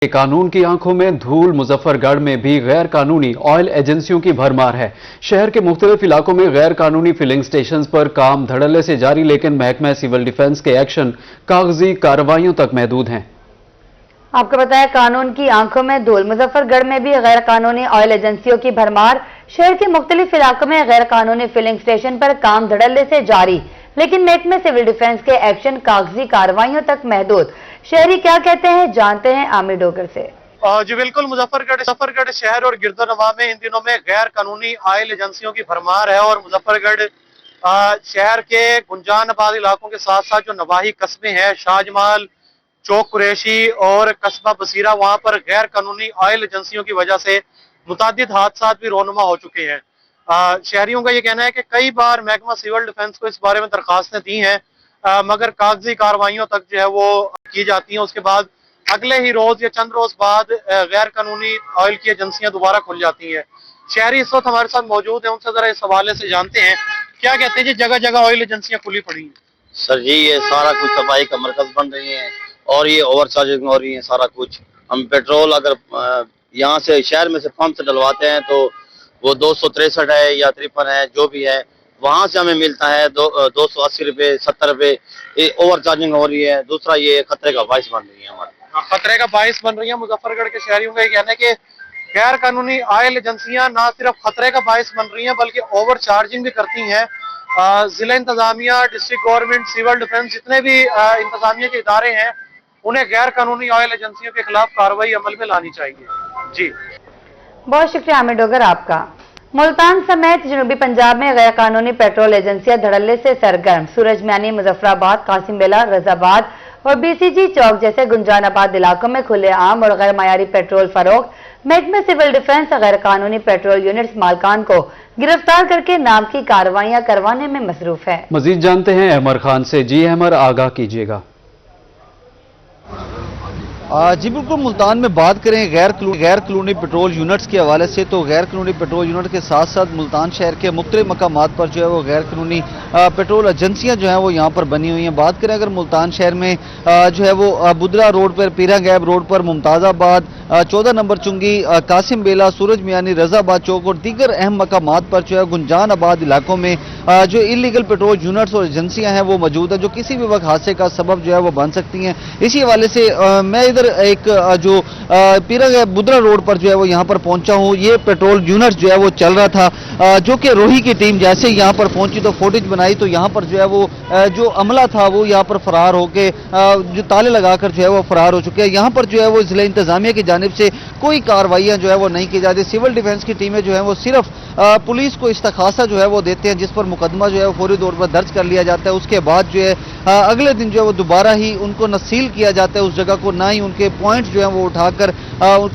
कानून की आंखों में धूल। मुजफ्फरगढ़ में भी गैर कानूनी ऑयल एजेंसियों की भरमार है। शहर के मुख्तलिफ इलाकों में गैर कानूनी फिलिंग स्टेशन पर काम धड़ल्ले से जारी, लेकिन महकमा सिविल डिफेंस के एक्शन कागजी कार्रवाइयों तक महदूद हैं। आपको बताया, कानून की आंखों में धूल। मुजफ्फरगढ़ में भी गैर कानूनी ऑयल एजेंसियों की भरमार। शहर के मुख्तलिफ इलाकों में गैर कानूनी फिलिंग स्टेशन पर काम धड़ल्ले से जारी, लेकिन महकमे सिविल डिफेंस के एक्शन कागजी कार्रवाइयों तक महदूद। शहरी क्या कहते हैं, जानते हैं आमिर डोगर से। जी बिल्कुल, मुजफ्फरगढ़ शहर और गिरदोनवा में इन दिनों में गैर कानूनी ऑयल एजेंसियों की भरमार है। और मुजफ्फरगढ़ शहर के गुंजानाबाद इलाकों के साथ साथ जो नवाही कस्बे हैं, शाहजमाल, चौक कुरैशी और कस्बा बसीरा, वहां पर गैर कानूनी ऑयल एजेंसियों की वजह से मुतादिद हादसात भी रोनुमा हो चुके हैं। शहरियों का ये कहना है कि कई बार महकमा सिविल डिफेंस को इस बारे में दरखास्तें दी हैं, मगर कागजी कार्रवाइयों तक जो है वो की जाती हैं। उसके बाद अगले ही रोज या चंद रोज बाद गैर कानूनी ऑयल की एजेंसियां दोबारा खुल जाती हैं। शहरी इस वक्त हमारे साथ मौजूद हैं, उनसे जरा इस हवाले से जानते हैं क्या कहते हैं। जी, जगह जगह ऑयल एजेंसियां खुली पड़ी हैं। सर जी, ये सारा कुछ तबाही का मरकज बन रही है और ये ओवर चार्जिंग हो रही है। सारा कुछ हम पेट्रोल अगर यहाँ से शहर में से पंप से डलवाते हैं तो वो 263 है या 53 है, जो भी है, वहां से हमें मिलता है 280 रुपए, 70 रुपए। ये ओवर चार्जिंग हो रही है। दूसरा, ये खतरे का बाइस बन रही है हमारे। खतरे का बाइस बन रही है। मुजफ्फरगढ़ के शहरियों का ये कहना है कि गैर कानूनी ऑयल एजेंसियां ना सिर्फ खतरे का बाइस बन रही हैं बल्कि ओवर चार्जिंग भी करती हैं। जिला इंतजामिया, डिस्ट्रिक्ट गवर्नमेंट, सिविल डिफेंस, जितने भी इंतजामिया के इदारे हैं, उन्हें गैर कानूनी ऑयल एजेंसियों के खिलाफ कार्रवाई अमल में लानी चाहिए। जी बहुत शुक्रिया आमिर डोगर आपका। मुल्तान समेत जनूबी पंजाब में गैर कानूनी पेट्रोल एजेंसियां धड़ल्ले से सरगर्म। सूरज म्यानी, मुजफ्फराबाद, कासिम बेला, रजाबाद और बीसीजी चौक जैसे गुंजानाबाद इलाकों में खुले आम और गैर मायारी पेट्रोल फरोख्त। महकमे सिविल डिफेंस गैर कानूनी पेट्रोल यूनिट्स मालकान को गिरफ्तार करके नाम की कार्रवाइयां करवाने में मसरूफ है। मजीद जानते हैं अहमर खान से। जी अहमर, आगाह कीजिएगा। जी बिल्कुल, मुल्तान में बात करें गैर कानूनी पेट्रोल यूनिट्स के हवाले से, तो गैर कानूनी पेट्रोल यूनिट के साथ साथ मुल्तान शहर के मुख्तलिफ मकामात पर जो है वो गैर कानूनी पेट्रोल एजेंसियां जो हैं वो यहाँ पर बनी हुई हैं। बात करें अगर मुल्तान शहर में जो है वो बुदरा रोड पर, पीरा गैब रोड पर, मुमताज़ाबाद, 14 नंबर चुंगी, कासिम बेला, सूरज मियानी, रजाबाद चौक और दीगर अहम मकामात पर जो है गुंजानाबाद इलाकों में जो इलीगल पेट्रोल यूनिट्स और एजेंसियां हैं वो मौजूद है, जो किसी भी वक्त हादसे का सबब जो है वो बन सकती हैं। इसी हवाले से मैं इधर एक जो पीरा बुदरा रोड पर जो है वो यहाँ पर पहुंचा हूँ। ये पेट्रोल यूनिट जो है वो चल रहा था, जो कि रोही की टीम जैसे यहाँ पर पहुंची तो फुटेज बनाई तो यहाँ पर जो है वो जो अमला था वो यहाँ पर फरार होके जो ताले लगाकर जो है वो फरार हो चुके हैं। यहाँ पर जो है वो जिला इंतजामिया की जानिब से कोई कार्रवाइयां जो है वो नहीं की जाती। सिविल डिफेंस की टीमें जो है वो सिर्फ पुलिस को इस्तखासा जो है वो देते हैं, जिस पर मुकदमा जो है वो फौरी तौर पर दर्ज कर लिया जाता है। उसके बाद जो है अगले दिन जो है वो दोबारा ही उनको नसील किया जाता है उस जगह को, ना ही उनके पॉइंट्स जो है वो उठाकर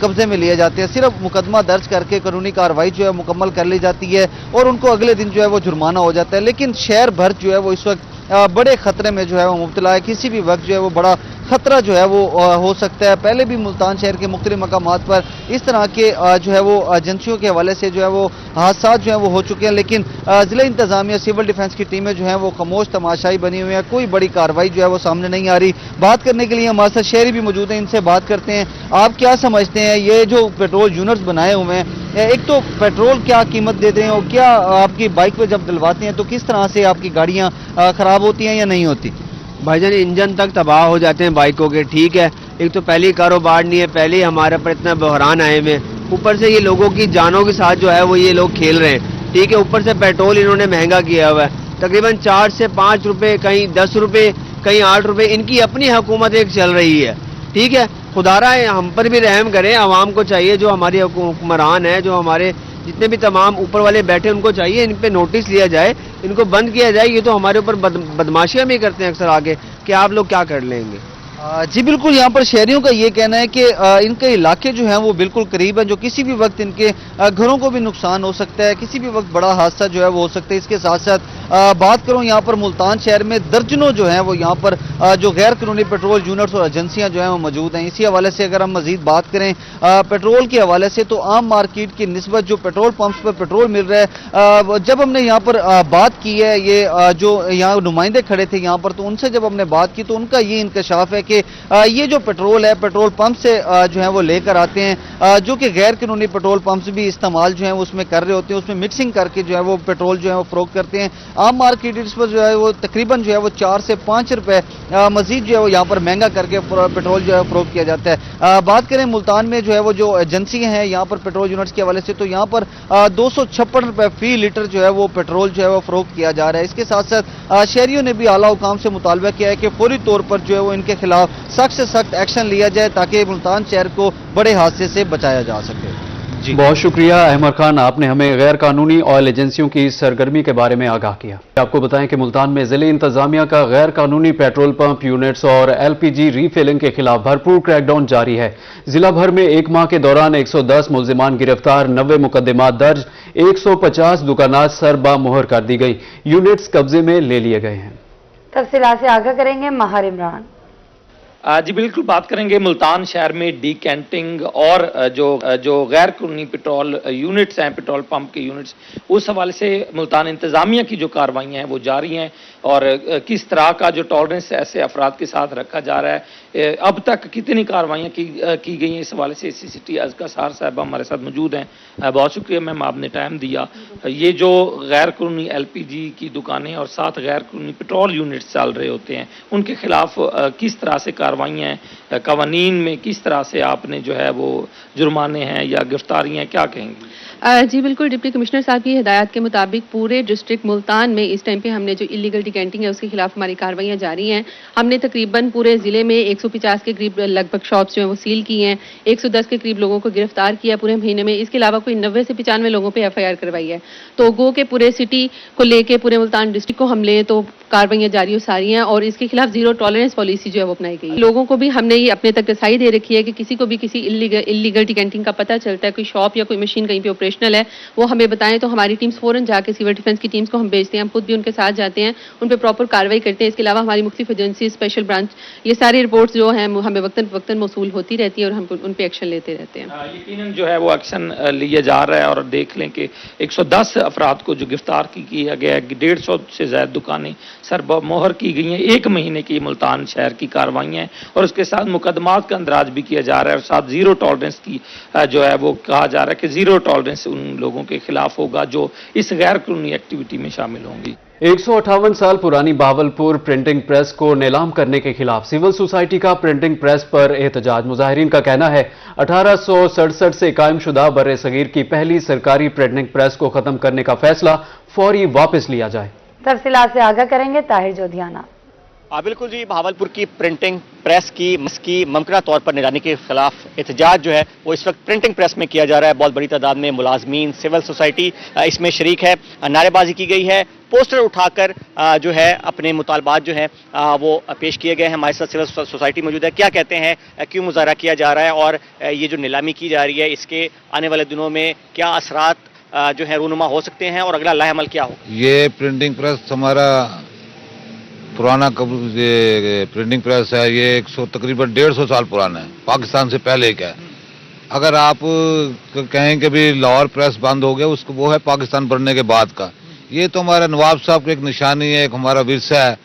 कब्जे में लिए जाते हैं। सिर्फ मुकदमा दर्ज करके कानूनी कार्रवाई जो है मुकम्मल कर ली जाती है और उनको अगले दिन जो है वो जुर्माना हो जाता है। लेकिन शहर भर जो है वो इस वक्त बड़े खतरे में जो है वो मुब्तला है। किसी भी वक्त जो है वो बड़ा खतरा जो है वो हो सकता है। पहले भी मुल्तान शहर के मुख्तलिफ मकामात पर इस तरह के जो है वो एजेंसियों के हवाले से जो है वो हादसा जो है वो हो चुके हैं, लेकिन जिला इंतजामिया, सिविल डिफेंस की टीमें जो हैं वो खामोश तमाशाई बनी हुई हैं। कोई बड़ी कार्रवाई जो है वो सामने नहीं आ रही। बात करने के लिए हमारे साथ शहरी भी मौजूद हैं, इनसे बात करते हैं। आप क्या समझते हैं ये जो पेट्रोल यूनिट्स बनाए हुए हैं, एक तो पेट्रोल क्या कीमत देते हैं और क्या आपकी बाइक पे जब डलवाते हैं तो किस तरह से आपकी गाड़ियाँ खराब होती हैं या नहीं होती? भाईजान, इंजन तक तबाह हो जाते हैं बाइकों के। ठीक है, एक तो पहले कारोबार नहीं है, पहले हमारे पर इतना बहरान आए हुए, ऊपर से ये लोगों की जानों के साथ जो है वो ये लोग खेल रहे हैं। ठीक है, ऊपर से पेट्रोल इन्होंने महंगा किया हुआ है, तकरीबन 4 से 5 रुपए, कहीं 10 रुपए, कहीं 8 रुपए, इनकी अपनी हुकूमत एक चल रही है। ठीक है, खुदारा हम पर भी रहम करें। आवाम को चाहिए, जो हमारे हुक्मरान है, जो हमारे जितने भी तमाम ऊपर वाले बैठे, उनको चाहिए इन पे नोटिस लिया जाए, इनको बंद किया जाए। ये तो हमारे ऊपर बदमाशियां भी करते हैं अक्सर आगे कि आप लोग क्या कर लेंगे। जी बिल्कुल, यहाँ पर शहरियों का ये कहना है कि इनके इलाके जो हैं वो बिल्कुल करीब हैं, जो किसी भी वक्त इनके घरों को भी नुकसान हो सकता है, किसी भी वक्त बड़ा हादसा जो है वो हो सकता है। इसके साथ साथ बात करूँ यहाँ पर मुल्तान शहर में दर्जनों जो हैं वो यहाँ पर जो गैर कानूनी पेट्रोल यूनिट्स और एजेंसियाँ जो हैं वो मौजूद हैं। इसी हवाले से अगर हम मजीद बात करें पेट्रोल के हवाले से, तो आम मार्केट की निस्बत जो पेट्रोल पंप्स पर पेट्रोल मिल रहा है, जब हमने यहाँ पर बात की है, ये जो यहाँ नुमाइंदे खड़े थे यहाँ पर, तो उनसे जब हमने बात की तो उनका ये इंकशाफ है कि कि ये जो पेट्रोल है पेट्रोल पंप से जो है वो लेकर आते हैं, जो कि गैर कानूनी पेट्रोल पंप्स भी इस्तेमाल जो है उसमें कर रहे होते हैं, उसमें मिक्सिंग करके जो है वो पेट्रोल जो है वो फरोख्त करते हैं। आम मार्केट रेट्स पर जो है वो तकरीबन जो है वो 4 से 5 रुपए मजीद जो है वो यहाँ पर महंगा करके पेट्रोल जो है फरोख्त किया जाता है। बात करें मुल्तान में जो है वो जो एजेंसियां हैं यहाँ पर पेट्रोल यूनिट्स के हवाले से, तो यहाँ पर 256 रुपए फी लीटर जो है वो पेट्रोल जो है वो फरोख्त किया जा रहा है। इसके साथ साथ शहरियों ने भी आला हुकाम से मुतालबा किया है कि फौरी तौर पर जो है वो इनके खिलाफ सख्त से सख्त एक्शन लिया जाए ताकि मुल्तान शहर को बड़े हादसे से बचाया जा सके। बहुत शुक्रिया अहमद खान, आपने हमें गैर कानूनी ऑयल एजेंसियों की सरगर्मी के बारे में आगाह किया। आपको बताएं कि मुल्तान में जिले इंतजामिया का गैर कानूनी पेट्रोल पंप यूनिट्स और LPG रीफिलिंग के खिलाफ भरपूर क्रैकडाउन जारी है। जिला भर में एक माह के दौरान 110 मुल्जिमान गिरफ्तार, 90 मुकदमात दर्ज, 150 दुकानात सरबा मोहर कर दी गई, यूनिट्स कब्जे में ले लिए गए हैं। तफसीलात से आगाह करेंगे माहिर इमरान। जी बिल्कुल, बात करेंगे मुल्तान शहर में डीकैंटिंग और जो गैर कानूनी पेट्रोल यूनिट्स हैं, पेट्रोल पंप के यूनिट्स, उस हवाले से मुल्तान इंतजामिया की जो कार्रवाइयाँ हैं वो जारी हैं और किस तरह का जो टॉलरेंस ऐसे अफराद के साथ रखा जा रहा है, अब तक कितनी कार्रवाइयाँ की गई हैं, इस हवाले से CCT अज़का सार साहब हमारे साथ मौजूद हैं। बहुत शुक्रिया मैम, आपने टाइम दिया। ये जो गैर कानूनी LPG की दुकानें और साथ गैर कानूनी पेट्रोल यूनिट्स चल रहे होते हैं, उनके खिलाफ किस तरह से कार्रवाइयाँ, कवानीन में किस तरह से आपने जो है वो जुर्माने हैं या गिरफ्तारियाँ, क्या कहेंगी? जी बिल्कुल, डिप्टी कमिश्नर साहब की हिदायत के मुताबिक पूरे डिस्ट्रिक्ट मुल्तान में इस टाइम पे हमने जो इलीगल डिकैंटिंग है उसके खिलाफ हमारी कार्रवाइयाँ जारी हैं। हमने तकरीबन पूरे ज़िले में 150 के करीब लगभग शॉप्स जो हैं वो सील की हैं, 110 के करीब लोगों को गिरफ्तार किया पूरे महीने में। इसके अलावा कोई 90 से 95 लोगों पर FIR करवाई है। तो गो के पूरे सिटी को लेके पूरे मुल्तान डिस्ट्रिक्ट को हम लें तो कार्रवाइयाँ जारी हो सारी हैं और इसके खिलाफ जीरो टॉलरेंस पॉलिसी जो है वो अपनाई गई है। लोगों को भी हमने ये अपने तक रसाई दे रखी है कि किसी को भी किसी इलीगल डिकैंटिंग का पता चलता है, कोई शॉप या कोई मशीन कहीं पे ऑपरेशनल है, वो हमें बताएं तो हमारी टीम्स फौरन जाके सिविल डिफेंस की टीम्स को हम भेजते हैं, हम खुद भी उनके साथ जाते हैं, उन पर प्रॉपर कार्रवाई करते हैं। इसके अलावा हमारी मुख्तलिफ एजेंसी, स्पेशल ब्रांच, ये सारी रिपोर्ट्स जो हैं हमें वक्तन मौसूल होती रहती है और हम उन पर एक्शन लेते रहते हैं। यकीनन जो है वो एक्शन लिया जा रहा है और देख लें कि 110 अफराद को जो गिरफ्तार किया गया है, 150 से ज्यादा दुकानें सरबा मोहर की गई हैं। एक महीने की मुल्तान शहर की कार्रवाइयाँ हैं और उसके साथ मुकदमात का अंदराज भी किया जा रहा है और साथ जीरो टॉलरेंस की जो है वो कहा जा रहा है कि जीरो टॉलरेंस उन लोगों के खिलाफ होगा जो इस गैर कानूनी एक्टिविटी में शामिल होंगी। 158 साल पुरानी बहावलपुर प्रिंटिंग प्रेस को नीलाम करने के खिलाफ सिविल सोसाइटी का प्रिंटिंग प्रेस पर एहतजाज। मुजाहिरीन का कहना है 1867 से कायम शुदा बर्रे सगीर की पहली सरकारी प्रिंटिंग प्रेस को खत्म करने का फैसला फौरी वापस लिया जाए। तफसीलात से आगाह करेंगे ताहिर जोधियाना। बिल्कुल जी, बहावलपुर की प्रिंटिंग प्रेस की मुमकिन तौर पर निगरानी के खिलाफ एहतजाज जो है वो इस वक्त प्रिंटिंग प्रेस में किया जा रहा है। बहुत बड़ी तादाद में मुलाजमीन, सिविल सोसाइटी इसमें शरीक है। नारेबाजी की गई है, पोस्टर उठाकर जो है अपने मुतालबात जो है वो पेश किए गए हैं। हमारे साथ सिविल सोसाइटी मौजूद है, क्या कहते हैं, क्यों मुजाहरा किया जा रहा है और ये जो नीलामी की जा रही है इसके आने वाले दिनों में क्या असरात जो है रूनुमा हो सकते हैं और अगला लाहेअमल क्या हो? ये प्रिंटिंग प्रेस हमारा पुराना प्रिंटिंग प्रेस है, ये तकरीबन 150 साल पुराना है, पाकिस्तान से पहले का है। अगर आप कहें कि भी लाहौर प्रेस बंद हो गया, उसको वो है पाकिस्तान बनने के बाद का। ये तो हमारा नवाब साहब की एक निशानी है, एक हमारा विरसा है।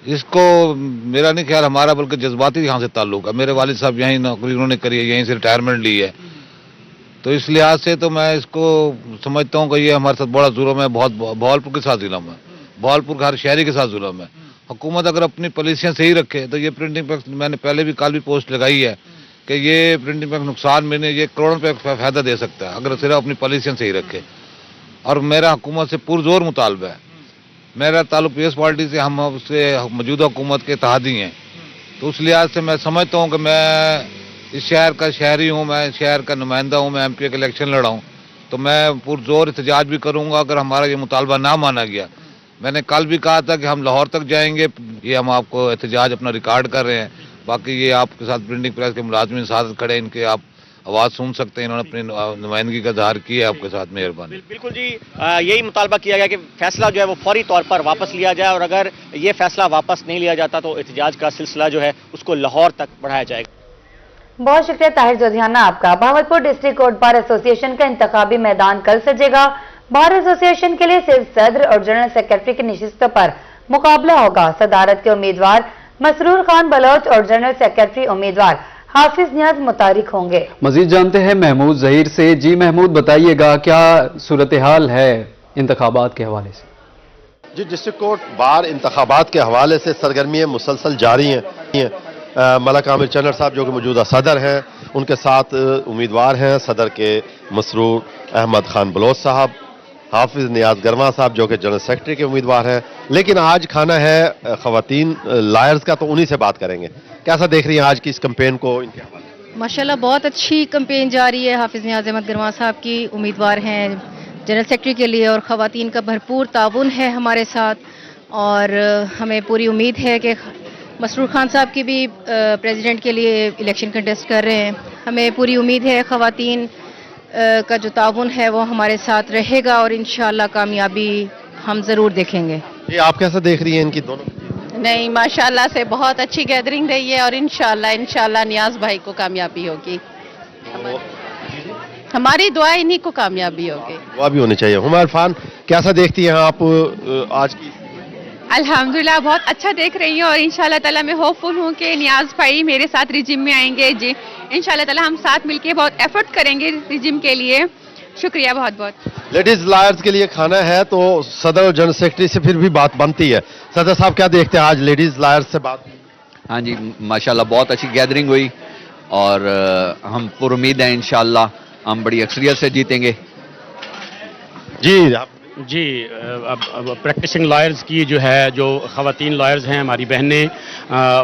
इसको मेरा नहीं ख्याल हमारा बल्कि जज्बाती यहाँ से ताल्लुक है। मेरे वालिद साहब यहीं नौकरी उन्होंने करी है, यहीं से रिटायरमेंट ली है, तो इस लिहाज से तो मैं इसको समझता हूँ कि ये हमारे साथ बड़ा जुर्म है। बहुत बहावलपुर के साथ जुल्म है, बहावलपुर हर शहरी के साथ जुल्म है। हुकूमत अगर अपनी पॉलिसियाँ सही रखे तो ये प्रिंटिंग प्रेस, मैंने पहले भी कल भी पोस्ट लगाई है कि ये प्रिंटिंग प्रेस नुकसान में नहीं, ये करोड़ों रुपये का फायदा दे सकता है अगर सिर्फ अपनी पॉलिसियाँ सही रखे। और मेरा हुकूमत से पुरजोर मुतालबा है। मेरा ताल्लुक पीएस पार्टी से, हम उससे मौजूदा हुकूमत के इत्तेहादी हैं, तो उस लिहाज से मैं समझता हूँ कि मैं इस शहर का शहरी हूँ, मैं शहर का नुमाइंदा हूँ, मैं MP का इलेक्शन लड़ा हूँ, तो मैं पुरजोर एहतजाज भी करूँगा अगर हमारा ये मुतालबा ना माना गया। मैंने कल भी कहा था कि हम लाहौर तक जाएंगे, ये हम आपको एहतजाज अपना रिकॉर्ड कर रहे हैं। बाकी ये आपके साथ प्रिंटिंग प्रेस के मुलाजमीन साथ खड़े, इनके आप आवाज़ सुन सकते हैं, इन्होंने अपनी नुमाइंदगी का इज़हार किया है आपके साथ। मेहरबानी। बिल्कुल जी, यही मुतालबा किया गया कि फैसला जो है वो फौरी तौर पर वापस लिया जाए और अगर ये फैसला वापस नहीं लिया जाता तो एहतजाज का सिलसिला जो है उसको लाहौर तक बढ़ाया जाएगा। बहुत शुक्रिया ताहिर जोधियाना आपका। Bahawalpur district court bar association का इंतखाबी मैदान कल सजेगा। बार एसोसिएशन के लिए सिर्फ सदर और जनरल सेक्रेटरी की नशिस्तों पर मुकाबला होगा। सदारत के उम्मीदवार مسرور خان بلوچ اور جنرل سیکرٹری امیدوار حافظ نیاز متحرک ہوں گے۔ مزید جانتے ہیں محمود ظہیر سے۔ جی محمود، بتائیے گا کیا صورتحال ہے انتخابات کے حوالے سے؟ جی، ڈسٹرکٹ کورٹ بار انتخابات کے حوالے سے سرگرمیاں مسلسل جاری ہیں۔ ملک عامر چنر صاحب جو کہ موجودہ صدر ہیں، ان کے ساتھ امیدوار ہیں صدر کے مسرور احمد خان بلوچ صاحب، حافظ نیاز گرما صاحب جو کہ جنرل سیکرٹری کے امیدوار ہیں۔ لیکن آج کھانا ہے خواتین لائرز کا، تو انہی سے بات کریں گے۔ کیسا دیکھ رہی ہیں آج کی اس کمپین کو؟ ان کے حوالے ماشاءاللہ بہت اچھی کمپین جاری ہے۔ حافظ نیاز احمد گرما صاحب کی امیدوار ہیں جنرل سیکرٹری کے لیے، اور خواتین کا بھرپور تعاون ہے ہمارے ساتھ، اور ہمیں پوری امید ہے کہ مسرور خان صاحب کی بھی پریزیڈنٹ کے لیے الیکشن کنٹیسٹ کر رہے ہیں۔ ہمیں پوری امید ہے خواتین کا جو تعاون ہے وہ ہمارے ساتھ رہے گا، اور انشاءاللہ کامیابی ہم ضرور دیکھیں گے۔ جی، آپ کیسا دیکھ رہی ہیں ان کی دونوں؟ نہیں، ماشاءاللہ سے بہت اچھی گیدرنگ رہی ہے، اور انشاءاللہ نیاز بھائی کو کامیابی ہوگی۔ ہماری دعا انہی کو کامیابی ہوگی۔ وہ بھی ہونی چاہیے۔ ہما عرفان، کیسا دیکھتی ہیں آپ آج کی؟ الحمدللہ بہت اچھا دیکھ رہی ہوں، اور انشاءاللہ تعالیٰ میں ہوپ فل ہوں کہ نیاز بھائی میرے ساتھ ریجیم میں آئیں گے۔ جی انشاءاللہ تعالیٰ ہم ساتھ مل کے بہت ایفرٹ کریں گے ریجیم کے لیے۔ شکریہ بہت بہت۔ لیڈیز لائرز کے لیے کھانا ہے تو صدر اور جنرل سیکرٹری سے پھر بھی بات بنتی ہے۔ صدر صاحب کیا دیکھتے ہیں آج لیڈیز لائرز سے بات؟ ہاں جی، ماشاءاللہ بہت اچھی گیدرنگ ہوئی، اور ہم پر امید ہیں انشاءاللہ ہم بڑی اکثریت سے جیتیں گے۔ جی، اب پریکٹسنگ لائرز کی جو ہے، جو خواتین لائرز ہیں ہماری بہنیں،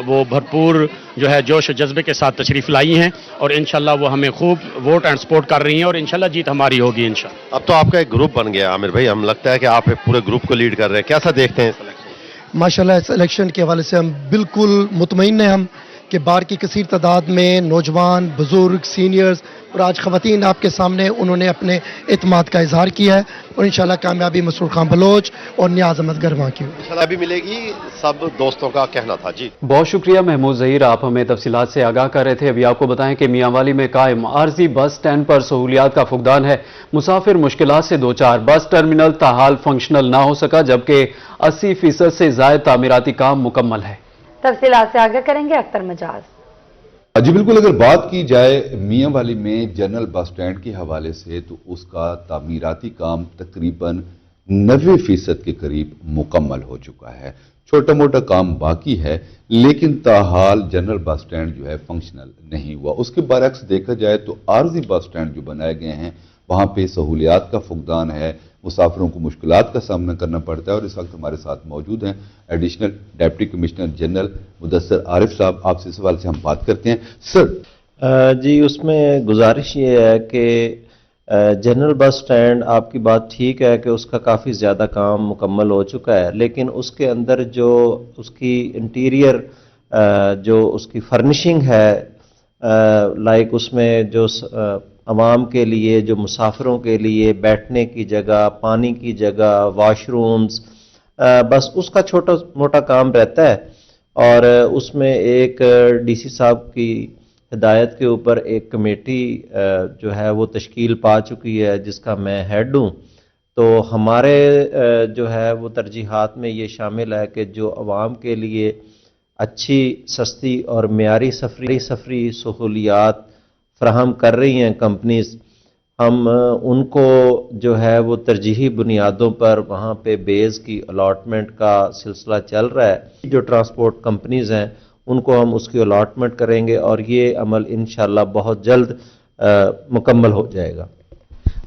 وہ بھرپور جو ہے جوش و جذبے کے ساتھ تشریف لائی ہیں، اور انشاءاللہ وہ ہمیں خوب ووٹ اینڈ سپورٹ کر رہی ہیں، اور انشاءاللہ جیت ہماری ہوگی انشاءاللہ۔ اب تو آپ کا ایک گروپ بن گیا عامر بھائی، ہم لگتا ہے کہ آپ ایک پورے گروپ کو لیڈ کر رہے ہیں۔ کیسا دیکھتے ہیں اس الیکشن؟ ماشاءاللہ اس الیکشن کے حوالے سے ہم بالکل مطمئن ہیں کہ بار کی کثیر تعداد میں نوجوان، بزرگ، سینئرز اور آج خواتین آپ کے سامنے انہوں نے اپنے اعتماد کا اظہار کیا ہے، اور انشاءاللہ کامیابی مسرور خان بلوچ اور نیاز احمد گرما کی انشاءاللہ بھی ملے گی، سب دوستوں کا کہنا تھا۔ جی بہت شکریہ محمود ظہیر، آپ ہمیں تفصیلات سے آگاہ کر رہے تھے۔ ابھی آپ کو بتائیں کہ میاں والی میں قائم عارضی بس سٹینڈ پر سہولیات کا فقدان ہے۔ مسافر مشکلات سے دوچار، بس ٹرمینل تاحال فنکشنل نہ ہو سکا، جبکہ 80% سے زائد تعمیراتی کام مکمل ہے۔ تفصیلات سے آگاہ کریں گے اختر مجاز۔ جی بالکل، اگر بات کی جائے میاں والی میں جنرل بس سٹینڈ کے حوالے سے تو اس کا تعمیراتی کام تقریباً 90% کے قریب مکمل ہو چکا ہے۔ چھوٹا موٹا کام باقی ہے، لیکن تاحال جنرل بس سٹینڈ جو ہے فنکشنل نہیں ہوا۔ اس کے برعکس دیکھا جائے تو عارضی بس سٹینڈ جو بنائے گئے ہیں وہاں پہ سہولیات کا فقدان ہے، مسافروں کو مشکلات کا سامنا کرنا پڑتا ہے۔ اور اس وقت ہمارے ساتھ موجود ہیں additional deputy commissioner general Mudassar Arif صاحب۔ آپ سے اس حوالے سے ہم بات کرتے ہیں سر۔ جی، اس میں گزارش یہ ہے کہ جنرل بس سٹینڈ، آپ کی بات ٹھیک ہے کہ اس کا کافی زیادہ کام مکمل ہو چکا ہے، لیکن اس کے اندر جو اس کی انٹیریئر جو اس کی فرنشنگ ہے، لائک اس میں جو عوام کے لیے، جو مسافروں کے لیے بیٹھنے کی جگہ، پانی کی جگہ، واش رومز، بس اس کا چھوٹا موٹا کام رہتا ہے، اور اس میں ایک ڈی سی صاحب کی ہدایت کے اوپر ایک کمیٹی جو ہے وہ تشکیل پا چکی ہے، جس کا میں ہیڈ ہوں۔ تو ہمارے جو ہے وہ ترجیحات میں یہ شامل ہے کہ جو عوام کے لیے اچھی، سستی اور معیاری سفری سہولیات فراہم کر رہی ہیں کمپنیز، ہم ان کو جو ہے وہ ترجیحی بنیادوں پر وہاں پہ بیز کی الاٹمنٹ کا سلسلہ چل رہا ہے۔ جو ٹرانسپورٹ کمپنیز ہیں ان کو ہم اس کی الاٹمنٹ کریں گے، اور یہ عمل انشاءاللہ بہت جلد مکمل ہو جائے گا۔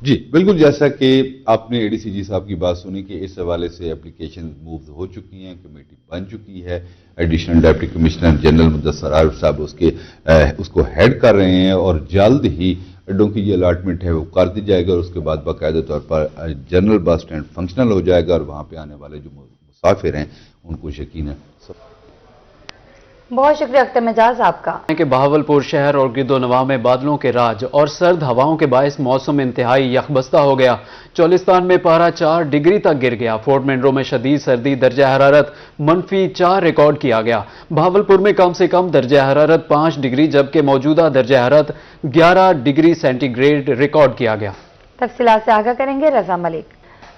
جی بالکل، جیسا کہ آپ نے اے ڈی سی جی صاحب کی بات سنی کہ اس حوالے سے اپلیکیشن موو ہو چکی ہیں، کمیٹی بن چکی ہے، additional deputy commissioner general Mudassar Arif صاحب اس کو ہیڈ کر رہے ہیں، اور جلد ہی اڈوں کی یہ الاٹمنٹ ہے وہ کر دی جائے گا، اور اس کے بعد باقاعدہ طور پر جنرل بس سٹینڈ فنکشنل ہو جائے گا، اور وہاں پہ آنے والے جو مسافر ہیں ان کو یقین ہے۔ بہت شکریہ اختر مجاز آپ کا۔ کہ بہاولپور شہر اور گرد و نواح میں بادلوں کے راج اور سرد ہواؤں کے باعث موسم انتہائی یخبستہ ہو گیا۔ چولستان میں پارہ 4 ڈگری تک گر گیا۔ فورٹ منرو میں شدید سردی، درجہ حرارت -4 ریکارڈ کیا گیا۔ بہاولپور میں کم سے کم درجہ حرارت 5 ڈگری جبکہ موجودہ درجہ حرارت 11 ڈگری سینٹی گریڈ ریکارڈ کیا گیا۔ تفصیلات سے آگاہ کریں گے رضا ملک۔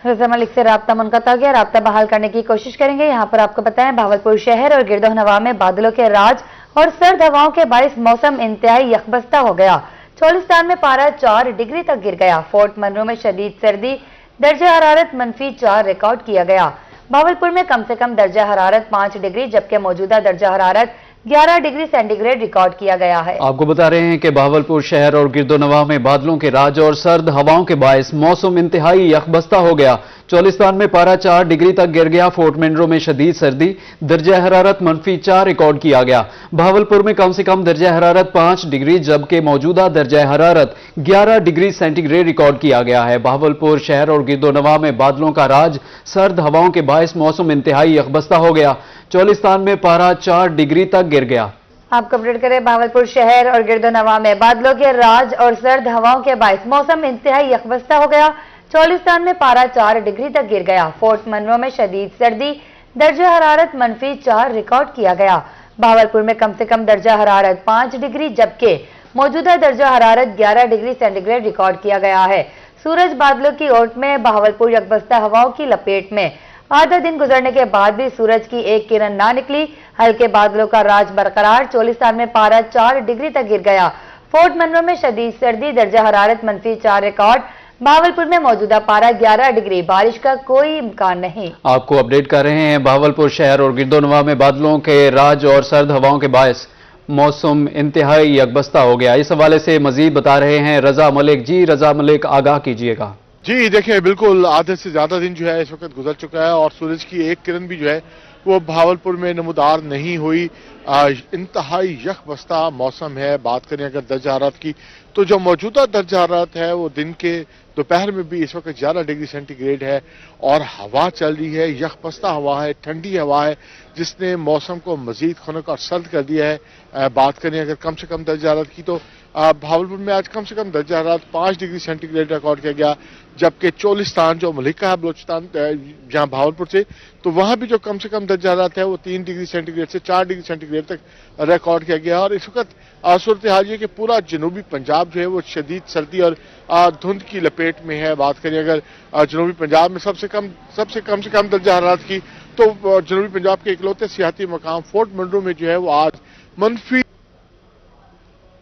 रज़ा मलिक से राब्ता मुनक़ता गया, राब्ता बहाल करने की कोशिश करेंगे। यहाँ पर आपको बताएं, भावलपुर शहर और गिरदोनवा में बादलों के राज और सर्द हवाओं के बारिश मौसम इंतहाई यकबस्ता हो गया। चोलिस्तान में पारा 4 डिग्री तक गिर गया। फोर्ट मनरो में शदीद सर्दी, दर्जा हरारत -4 रिकॉर्ड किया गया। भावलपुर में कम से कम दर्जा हरारत 5 डिग्री जबकि मौजूदा दर्जा हरारत 11 डिग्री सेंटीग्रेड रिकॉर्ड किया गया है। आपको बता रहे हैं कि भावलपुर शहर और गिरदोनवा में बादलों के राज और सर्द हवाओं के बायस मौसम इंतहाई यकबस्ता हो गया। चोलिस्तान में पारा 4 डिग्री तक गिर गया। फोर्ट मनरो में शदीद सर्दी, दर्जा हरारत -4 रिकॉर्ड किया गया। भावलपुर में कम से कम दर्जा हरारत 5 डिग्री जबकि मौजूदा दर्जा हरारत 11 डिग्री सेंटीग्रेड रिकॉर्ड किया गया है। भावलपुर शहर और गिरदोनवा में बादलों का राज, सर्द हवाओं के बायस मौसम इंतहाई यकबस्ता हो गया। चोलिस्तान में पारा 4 डिग्री तक गिर गया। आपको अपडेट करें, भावलपुर शहर और गिरदोनवा में बादलों के राज और सर्द हवाओं के बायस मौसम इंतहाई यकबस्ता हो गया। चोलिस्तान में पारा 4 डिग्री तक गिर गया। फोर्ट मनरो में शदीद सर्दी, दर्जा हरारत -4 रिकॉर्ड किया गया। भावलपुर में कम से कम दर्जा हरारत 5 डिग्री जबकि मौजूदा दर्जा हरारत 11 डिग्री सेंटीग्रेड रिकॉर्ड किया गया है। सूरज बादलों की ओट में, भावलपुर यकबस्ता हवाओं की लपेट में। आधा दिन गुजरने के बाद भी सूरज की एक किरण ना निकली। हल्के बादलों का राज बरकरार। चोलिस्तान में पारा 4 डिग्री तक गिर गया। फोर्ट मनरो में शदीद सर्दी, दर्जा हरारत -4 रिकॉर्ड। भावलपुर में मौजूदा पारा 11 डिग्री। बारिश का कोई इम्कान नहीं। आपको अपडेट कर रहे हैं, भावलपुर शहर और गिरदोनवा में बादलों के राज और सर्द हवाओं के बायस मौसम इंतहाई यकबस्ता हो गया। इस हवाले से मजीद बता रहे हैं रजा मलिक। जी रजा मलिक, आगाह कीजिएगा। जी देखिए, बिल्कुल आधे से ज्यादा दिन जो है इस वक्त गुजर चुका है और सूरज की एक किरण भी जो है वो भावलपुर में नमूदार नहीं हुई। इंतहाई यकबस्ता मौसम है। बात करें अगर दर्जा हरारत की तो जो मौजूदा दर्जा हरारत है वो दिन के दोपहर में भी इस वक्त 11 डिग्री सेंटीग्रेड है और हवा चल रही है, यकबस्ता हवा है, ठंडी हवा है जिसने मौसम को मजीद खुनक और सर्द कर दिया है। बात करें अगर कम से कम दर्जा हरारत की तो भावलपुर में आज कम से कम दर्जा हरारत 5 डिग्री सेंटीग्रेड रिकॉर्ड किया गया जबकि चोलिस्तान जो मलिका है बलोचिस्तान जहां भावलपुर से, तो वहां भी जो कम से कम दर्जा हरारत है वो 3 डिग्री सेंटीग्रेड से 4 डिग्री सेंटीग्रेड तक रिकॉर्ड किया गया। और इस वक्त सूरत हाल ये कि पूरा जनूबी पंजाब जो है वो शदीद सर्दी और धुंध की लपेट में है। बात करें अगर जनूबी पंजाब में सबसे कम दर्जा हरारत की तो जनूबी पंजाब के इकलौते सियाती मकाम फोर्ट मनरो में जो है वो आज -4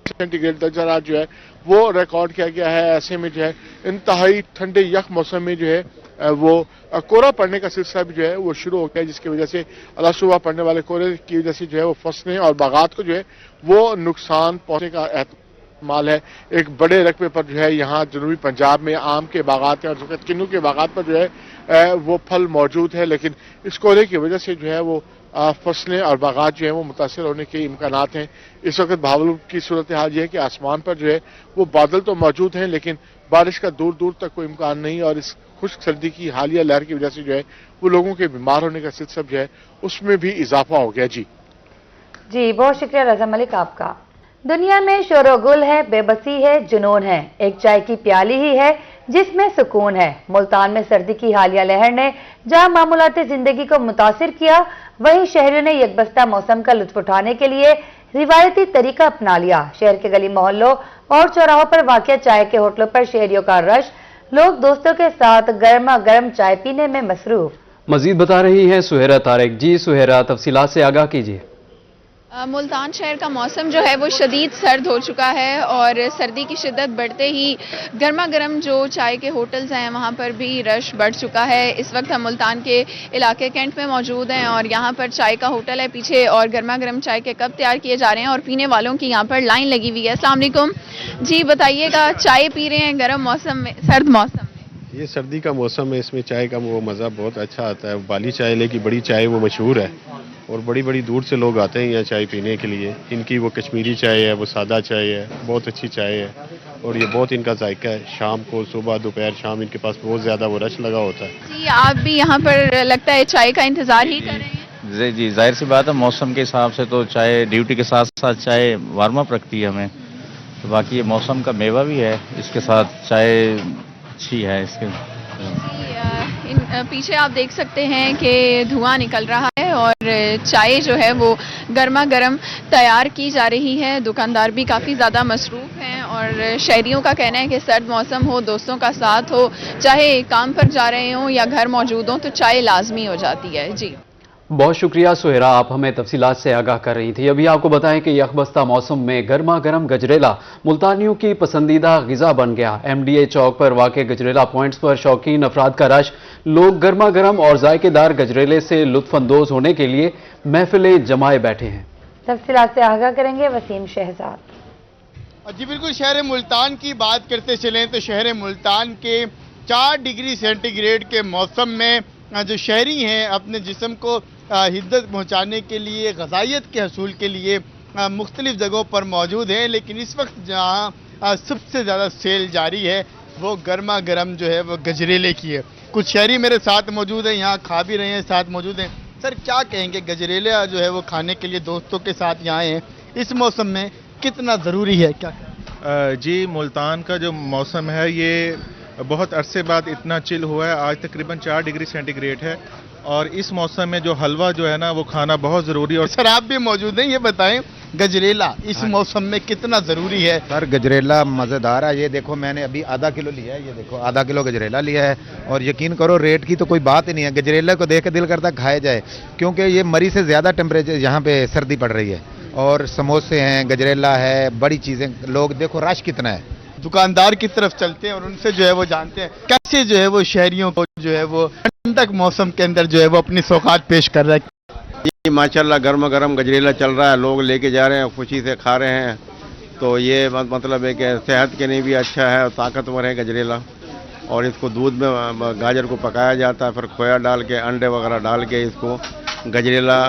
सेंटीग्रेड दर्जा हरारत जो है वो रिकॉर्ड किया गया है। ऐसे में जो है इंतहाई ठंडे यख मौसम में जो है वो कोहरा पड़ने का सिलसिला भी जो है वो शुरू हो गया है जिसकी वजह से अला सुबह पड़ने वाले कोहरे की वजह से जो है वो फसलें और बागात को जो है वो नुकसान पहुंचने का एहतमाल है। एक बड़े रकबे पर जो है यहाँ जनूबी पंजाब में आम के बागात हैं और किन्नू के बागात पर जो है वो फल मौजूद है, लेकिन इस कोहरे की वजह से जो है वो फसलें और बागात जो है वो मुतासर होने के इम्कानात हैं। इस वक्त भावलपुर की सूरत हाल ये है कि आसमान पर जो है वो बादल तो मौजूद हैं लेकिन बारिश का दूर दूर तक कोई इम्कान नहीं और इस खुश्क सर्दी की हालिया लहर की वजह से जो है वो लोगों के बीमार होने का सिलसिला जो है उसमें भी इजाफा हो गया। जी बहुत शुक्रिया रजा मलिक आपका। दुनिया में शोरगुल है, बेबसी है, जुनून है, एक चाय की प्याली ही है जिसमें सुकून है। मुल्तान में सर्दी की हालिया लहर ने जहां मामूलाती जिंदगी को मुतासिर किया, वहीं शहरियों ने यकबस्ता मौसम का लुत्फ उठाने के लिए रिवायती तरीका अपना लिया। शहर के गली मोहल्लों और चौराहों पर वाक़िया चाय के होटलों पर शहरियों का रश, लोग दोस्तों के साथ गर्मा गर्म चाय पीने में मसरूफ। मजीद बता रही हैं सुहेरा तारिक। जी सुहेरा, तफसीलात से आगाह कीजिए। मुल्तान शहर का मौसम जो है वो शदीद सर्द हो चुका है और सर्दी की शिद्दत बढ़ते ही गर्मा गर्म जो चाय के होटल्स हैं वहाँ पर भी रश बढ़ चुका है। इस वक्त हम मुल्तान के इलाके कैंट में मौजूद हैं और यहाँ पर चाय का होटल है पीछे और गर्मा गर्म चाय के कप तैयार किए जा रहे हैं और पीने वालों की यहाँ पर लाइन लगी हुई है। अस्सलाम वालेकुम जी, बताइएगा चाय पी रहे हैं गर्म मौसम में, सर्द मौसम में? ये सर्दी का मौसम है, इसमें चाय का वो मज़ा बहुत अच्छा आता है। बाली चाय ले की बड़ी चाय वो मशहूर है और बड़ी बड़ी दूर से लोग आते हैं यहाँ चाय पीने के लिए। इनकी वो कश्मीरी चाय है, वो सादा चाय है, बहुत अच्छी चाय है और ये बहुत इनका जायका है। शाम को, सुबह, दोपहर, शाम इनके पास बहुत ज़्यादा वो रश लगा होता है। जी, आप भी यहाँ पर लगता है चाय का इंतज़ार ही कर रहे हैं? जी, जाहिर सी बात है, मौसम के हिसाब से तो चाय ड्यूटी के साथ साथ चाय वार्म अप रखती है हमें, तो बाकी ये मौसम का मेवा भी है, इसके साथ चाय अच्छी है। इसके पीछे आप देख सकते हैं कि धुआं निकल रहा है और चाय जो है वो गर्मा गर्म तैयार की जा रही है। दुकानदार भी काफ़ी ज़्यादा मसरूफ़ हैं और اور شہریوں کا کہنا ہے کہ سرد موسم ہو، دوستوں کا ساتھ ہو، چاہے کام پر جا رہے ہوں یا گھر موجود ہوں، تو چائے لازمی ہو جاتی ہے. جی بہت شکریہ سہیرا، آپ ہمیں تفصیلات سے آگاہ کر رہی تھی. ابھی آپ کو بتائیں کہ یخبستہ موسم میں گرما گرم گجریلا ملتانیوں کی پسندیدہ غذا بن گیا. ایم ڈی اے چوک پر واقع گجریلا پوائنٹس پر شوقین افراد کا رش. لوگ گرما گرم اور ذائقے دار گجریلے سے لطف اندوز ہونے کے لیے محفلیں جمائے بیٹھے ہیں. تفصیلات سے آگاہ کریں گے وسیم شہزاد. جی بالکل، شہر ملتان کی بات کرتے چلیں تو شہر ملتان کے 4 ڈگری سینٹی گریڈ کے موسم میں جو شہری ہیں اپنے جسم کو حدت پہنچانے کے لیے، غذائیت کے حصول کے لیے مختلف جگہوں پر موجود ہیں، لیکن اس وقت جہاں سب سے زیادہ سیل جاری ہے وہ گرما گرم جو ہے وہ گجریلے کی ہے. کچھ شہری میرے ساتھ موجود ہیں، یہاں کھا بھی رہے ہیں، ساتھ موجود ہیں. سر کیا کہیں گے، گجریلا جو ہے وہ کھانے کے لیے دوستوں کے ساتھ یہاں ہیں، اس موسم میں کتنا ضروری ہے؟ کیا جی ملتان کا جو موسم ہے یہ بہت عرصے بعد اتنا چل ہوا ہے. آج تقریباً 4 ڈگری سینٹی گریڈ ہے اور اس موسم میں جو حلوہ جو ہے نا وہ کھانا بہت ضروری ہے. اور سر آپ بھی موجود ہیں، یہ بتائیں گجریلا اس موسم میں کتنا ضروری ہے؟ سر گجریلا مزیدار ہے. یہ دیکھو میں نے ابھی آدھا کلو لیا ہے، یہ دیکھو آدھا کلو گجریلا لیا ہے اور یقین کرو ریٹ کی تو کوئی بات ہی نہیں ہے. گجریلا کو دیکھ کے دل کرتا کھایا جائے کیونکہ یہ مری سے زیادہ ٹیمپریچر یہاں پہ سردی پڑ رہی ہے. اور سموسے ہیں، گجریلا ہے، بڑی چیزیں. لوگ دیکھو رش کتنا ہے. دکاندار کی طرف چلتے ہیں اور ان سے جو ہے وہ جانتے ہیں کیسے جو ہے وہ شہریوں کو جو ہے وہ ٹھنڈک موسم کے اندر جو ہے وہ اپنی سوغات پیش کر رہا ہے. جی ماشاءاللہ گرما گرم گجریلا چل رہا ہے، لوگ لے کے جا رہے ہیں، خوشی سے کھا رہے ہیں. تو یہ مطلب ہے کہ صحت کے لیے بھی اچھا ہے اور طاقتور ہے گجریلا. اور اس کو دودھ میں گاجر کو پکایا جاتا ہے، پھر کھویا ڈال کے انڈے وغیرہ ڈال کے اس کو گجریلا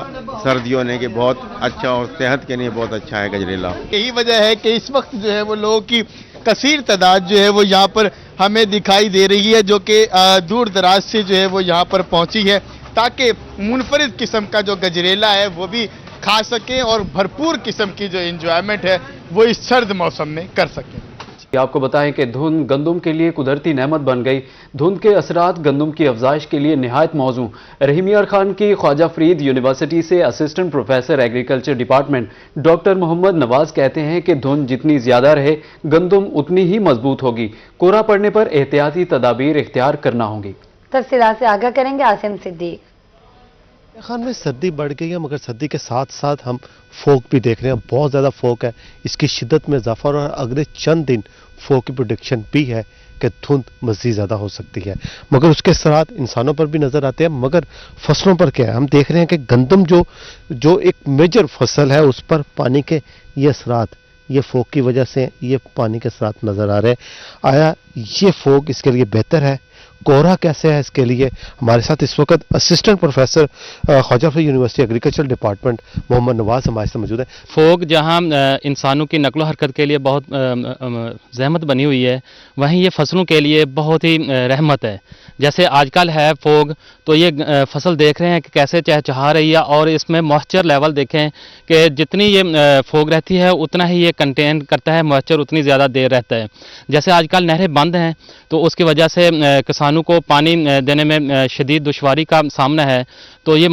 سردیوں نے کہ بہت اچھا اور صحت کے لیے بہت اچھا ہے گجریلا. یہی وجہ ہے کہ اس وقت جو ہے وہ لوگوں کی کثیر تعداد جو ہے وہ یہاں پر ہمیں دکھائی دے رہی ہے، جو کہ دور دراز سے جو ہے وہ یہاں پر پہنچی ہے تاکہ منفرد قسم کا جو گجریلا ہے وہ بھی کھا سکیں اور بھرپور قسم کی جو انجوائمنٹ ہے وہ اس سرد موسم میں کر سکیں. آپ کو بتائیں کہ دھند گندم کے لیے قدرتی نعمت بن گئی. دھند کے اثرات گندم کی افزائش کے لیے نہایت موزوں. رحیم یار خان کی خواجہ فرید یونیورسٹی سے assistant professor agriculture department doctor Muhammad Nawaz کہتے ہیں کہ دھند جتنی زیادہ رہے گندم اتنی ہی مضبوط ہوگی. کورا پڑنے پر احتیاطی تدابیر اختیار کرنا ہوں گی. تفصیلات سے آگاہ کریں گے عاصم صدیق. خان میں سردی بڑھ گئی ہے مگر سردی کے ساتھ ساتھ ہم فوگ بھی دیکھ رہے ہیں. بہت زیادہ فوگ ہے، اس کی شدت میں اضافہ اور اگلے چند دن فوگ کی پروڈکشن بھی ہے کہ دھند مزید زیادہ ہو سکتی ہے. مگر اس کے اثرات انسانوں پر بھی نظر آتے ہیں. مگر فصلوں پر کیا ہے؟ ہم دیکھ رہے ہیں کہ گندم جو ایک میجر فصل ہے اس پر پانی کے یہ اثرات، یہ فوگ کی وجہ سے یہ پانی کے اثرات نظر آ رہے ہیں. آیا یہ فوگ اس کے لیے بہتر ہے؟ کوہرا کیسے ہے؟ اس کے لیے ہمارے ساتھ اس وقت اسسٹنٹ پروفیسر خواجہ فرید یونیورسٹی ایگریکلچر ڈپارٹمنٹ محمد نواز ہمارے ساتھ موجود ہے. فوگ جہاں انسانوں کی نقل و حرکت کے لیے بہت زحمت بنی ہوئی ہے، وہیں یہ فصلوں کے لیے بہت ہی رحمت ہے. جیسے آج کل ہے فوگ تو یہ فصل دیکھ رہے ہیں کہ کیسے چہچہا رہی ہے اور اس میں موئسچر لیول دیکھیں کہ جتنی یہ فوگ رہتی ہے اتنا ہی یہ کنٹین کرتا ہے، موئسچر اتنی زیادہ دیر رہتا ہے. جیسے آج کل نہریں بند ہیں تو اس کی وجہ سے کسانوں کو پانی دینے میں شدید دشواری کا سامنا ہے. تو یہ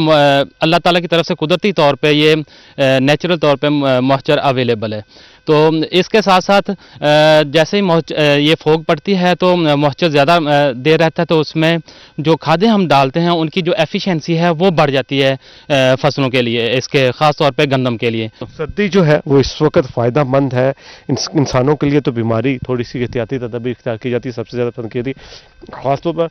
اللہ تعالیٰ کی طرف سے قدرتی طور پہ یہ نیچرل طور پہ موئسچر اویلیبل ہے. تو اس کے ساتھ ساتھ جیسے ہی یہ فوگ پڑتی ہے تو موئسچر زیادہ دیر رہتا ہے، تو اس میں جو کھادیں ہم ڈالتے ہیں ان کی جو ایفیشنسی ہے وہ بڑھ جاتی ہے فصلوں کے لیے، اس کے خاص طور پہ گندم کے لیے. سردی جو ہے وہ اس وقت فائدہ مند ہے انسانوں کے لیے. تو بیماری تھوڑی سی احتیاطی تدابیر اختیار کی جاتی ہے، سب سے زیادہ پسند کی جاتی ہے خاص طور پر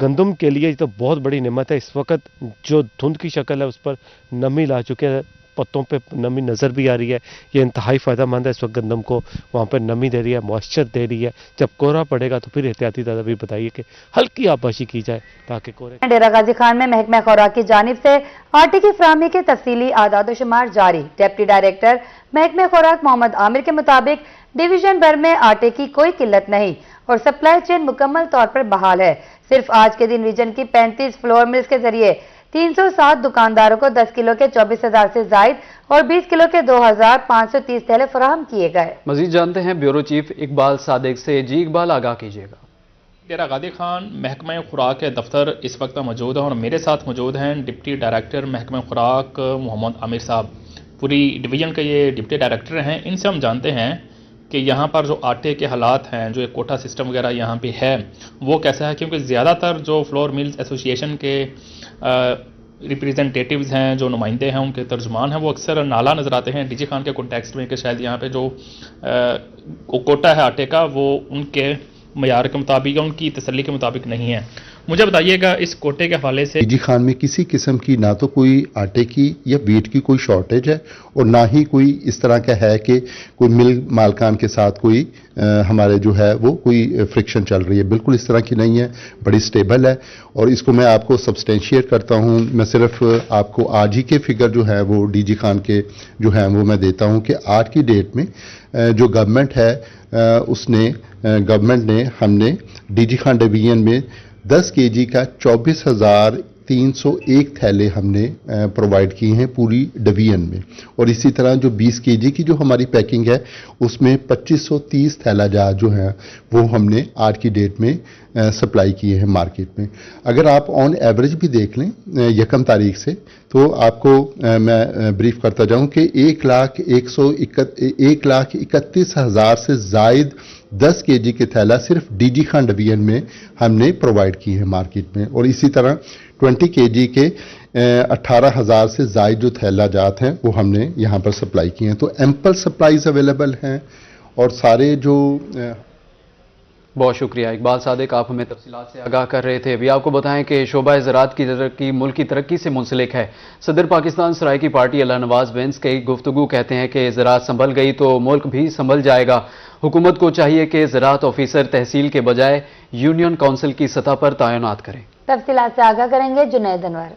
گندم کے لیے. یہ تو بہت بڑی نعمت ہے. اس وقت جو دھند کی شکل ہے اس پر نمی لا چکے ہیں، پتوں پہ نمی نظر بھی آ رہی ہے. یہ انتہائی فائدہ مند ہے. اس وقت گندم کو وہاں پہ نمی دے رہی ہے، موئسچر دے رہی ہے. جب کوہرا پڑے گا تو پھر احتیاطی تدابیر بتائیے کہ ہلکی آبپاشی کی جائے تاکہ کوہرے. ڈیرہ غازی خان میں محکمہ خوراک کی جانب سے آٹے کی فراہمی کے تفصیلی اعداد و شمار جاری. ڈپٹی ڈائریکٹر محکمہ خوراک محمد عامر کے مطابق ڈویژن بھر میں آٹے کی کوئی قلت نہیں اور سپلائی چین مکمل طور پر بحال ہے. صرف آج کے دن ریجن کی 35 فلور ملز کے ذریعے 307 دکانداروں کو 10 کلو کے 24,000 سے زائد اور 20 کلو کے 2,530 تھیلے فراہم کیے گئے. مزید جانتے ہیں بیورو چیف اقبال صادق سے. جی اقبال، آگاہ کیجیے گا. ڈیرہ غازی خان محکمہ خوراک کے دفتر اس وقت موجود ہیں اور میرے ساتھ موجود ہیں ڈپٹی ڈائریکٹر محکمہ خوراک محمد عامر صاحب. پوری ڈویژن کے یہ ڈپٹی ڈائریکٹر ہیں. ان سے ہم جانتے ہیں کہ یہاں پر جو آٹے کے حالات ہیں، جو ایک کوٹا سسٹم وغیرہ یہاں پہ ہے وہ کیسا ہے، کیونکہ زیادہ تر جو فلور ملز ایسوسی ایشن کے ریپریزنٹیٹیوز ہیں، جو نمائندے ہیں، ان کے ترجمان ہیں، وہ اکثر نالا نظر آتے ہیں ڈی جی خان کے کنٹیکسٹ میں کہ شاید یہاں پہ جو کوٹا ہے آٹے کا وہ ان کے معیار کے مطابق یا ان کی تسلی کے مطابق نہیں ہے. مجھے بتائیے گا اس کوٹے کے حوالے سے ڈی جی خان میں کسی قسم کی نہ تو کوئی آٹے کی یا ویٹ کی کوئی شارٹیج ہے اور نہ ہی کوئی اس طرح کا ہے کہ کوئی مل مالکان کے ساتھ کوئی ہمارے جو ہے وہ کوئی فرکشن چل رہی ہے. بالکل اس طرح کی نہیں ہے، بڑی سٹیبل ہے. اور اس کو میں آپ کو سبسٹینشیٹ کرتا ہوں. میں صرف آپ کو آج ہی کے فگر جو ہے وہ ڈی جی خان کے جو ہیں وہ میں دیتا ہوں کہ آج کی ڈیٹ میں جو گورنمنٹ ہے گورنمنٹ نے ہم نے ڈی جی خان ڈویژن میں 10 کے جی کا 24,301 تھیلے ہم نے پرووائڈ کی ہیں پوری ڈویژن میں. اور اسی طرح جو 20 کے جی کی جو ہماری پیکنگ ہے اس میں 2530 تھیلا جات جو ہیں وہ ہم نے آج کی ڈیٹ میں سپلائی کیے ہیں مارکیٹ میں. اگر آپ آن ایوریج بھی دیکھ لیں 1 تاریخ سے تو آپ کو میں بریف کرتا جاؤں کہ 1,31,000 سے زائد 10 کے جی کے تھیلا صرف ڈی جی خان ڈویژن میں ہم نے پرووائڈ کی ہیں مارکیٹ میں. اور اسی طرح 20 کے جی کے 18,000 سے زائد جو تھیلا جات ہیں وہ ہم نے یہاں پر سپلائی کی ہیں. تو ایمپل سپلائیز اویلیبل ہیں اور سارے جو بہت شکریہ اقبال صادق، آپ ہمیں تفصیلات سے آگاہ کر رہے تھے. ابھی آپ کو بتائیں کہ شعبہ زراعت کی ترقی ملک کی ترقی سے منسلک ہے. صدر پاکستان سرائیکی پارٹی اللہ نواز وینس کی گفتگو کہتے ہیں کہ زراعت سنبھل گئی تو ملک بھی سنبھل جائے گا. حکومت کو چاہیے کہ زراعت آفیسر تحصیل کے بجائے یونین کونسل کی سطح پر تعینات کریں. تفصیلات سے آگاہ کریں گے جنید انور.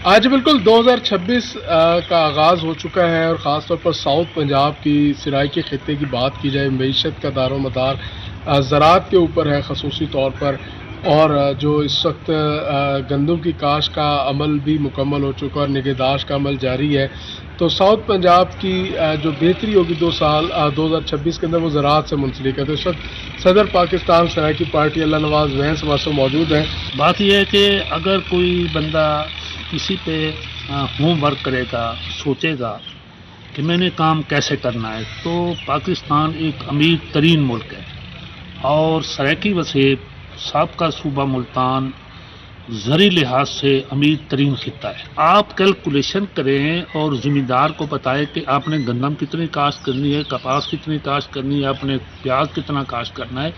آج بالکل 2026 کا آغاز ہو چکا ہے اور خاص طور پر ساؤتھ پنجاب کی سرائیکی خطے کی بات کی جائے، معیشت کا دار و مدار زراعت کے اوپر ہے خصوصی طور پر. اور جو اس وقت گندم کی کاشت کا عمل بھی مکمل ہو چکا اور نگہداشت کا عمل جاری ہے. تو ساؤتھ پنجاب کی جو بہتری ہوگی 2 سال 2026 کے اندر وہ زراعت سے منسلک ہے. تو اس وقت صدر پاکستان سرائیکی پارٹی اللہ نواز وینس ہمارے ساتھ موجود ہیں. بات یہ ہے کہ اگر کوئی بندہ کسی پہ ہوم ورک کرے گا، سوچے گا کہ میں نے کام کیسے کرنا ہے، تو پاکستان ایک امیر ترین ملک ہے اور سرائیکی وسیب سابقہ صوبہ ملتان زرعی لحاظ سے امیر ترین خطہ ہے. آپ کیلکولیشن کریں اور زمیندار کو بتائیں کہ آپ نے گندم کتنی کاشت کرنی ہے، کپاس کتنی کاشت کرنی ہے، آپ نے پیاز کتنا کاشت کرنا ہے.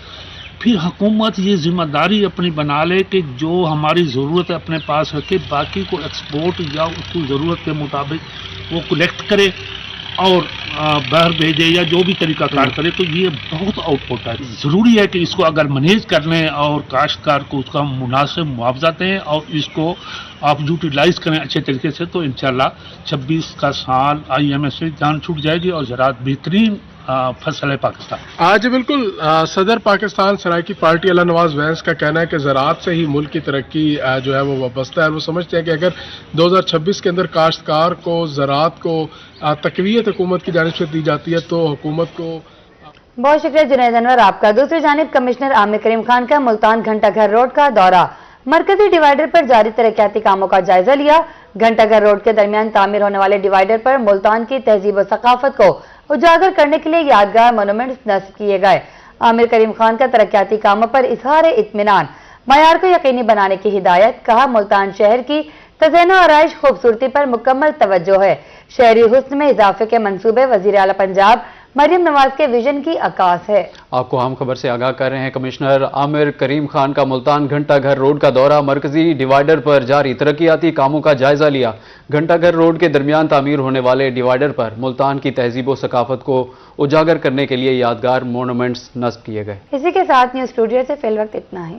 پھر حکومت یہ ذمہ داری اپنی بنا لے کہ جو ہماری ضرورت ہے اپنے پاس رکھے، باقی کو ایکسپورٹ یا اس کو ضرورت کے مطابق وہ کلیکٹ کرے اور باہر بھیجے یا جو بھی طریقہ کار کرے. تو یہ بہت آؤٹ پٹ ہے. ضروری ہے کہ اس کو اگر مینیج کر لیں اور کاشتکار کو اس کا مناسب معاوضہ دیں اور اس کو آپ یوٹیلائز کریں اچھے طریقے سے، تو انشاءاللہ 26 کا سال IMF سے جان چھوٹ جائے گی اور زراعت بہترین فصل ہے پاکستان. آج بالکل صدر پاکستان سرائیکی پارٹی اللہ نواز وینس کا کہنا ہے کہ زراعت سے ہی ملک کی ترقی جو ہے وہ وابستہ ہے. وہ سمجھتے ہیں کہ اگر 2026 کے اندر کاشتکار کو زراعت کو تقویت حکومت کی جانب سے دی جاتی ہے تو حکومت کو. بہت شکریہ جنید انور آپ کا. دوسری جانب کمشنر عامر کریم خان کا ملتان گھنٹہ گھر روڈ کا دورہ، مرکزی ڈیوائیڈر پر جاری ترقیاتی کاموں کا جائزہ لیا. گھنٹہ گھر روڈ کے درمیان تعمیر ہونے والے ڈیوائیڈر پر ملتان کی تہذیب و ثقافت کو اجاگر کرنے کے لیے یادگار مونومنٹس نصب کیے گئے. عامر کریم خان کا ترقیاتی کاموں پر اظہار اطمینان، معیار کو یقینی بنانے کی ہدایت. کہا ملتان شہر کی تزئین و آرائش خوبصورتی پر مکمل توجہ ہے. شہری حسن میں اضافے کے منصوبے وزیر اعلیٰ پنجاب مریم نواز کے ویژن کی عکاس ہے. آپ کو اہم خبر سے آگاہ کر رہے ہیں. کمشنر عامر کریم خان کا ملتان گھنٹہ گھر روڈ کا دورہ، مرکزی ڈیوائیڈر پر جاری ترقیاتی کاموں کا جائزہ لیا. گھنٹہ گھر روڈ کے درمیان تعمیر ہونے والے ڈیوائیڈر پر ملتان کی تہذیب و ثقافت کو اجاگر کرنے کے لیے یادگار مونومنٹس نصب کیے گئے. اسی کے ساتھ نیوز اسٹوڈیو سے فی الوقت اتنا ہی.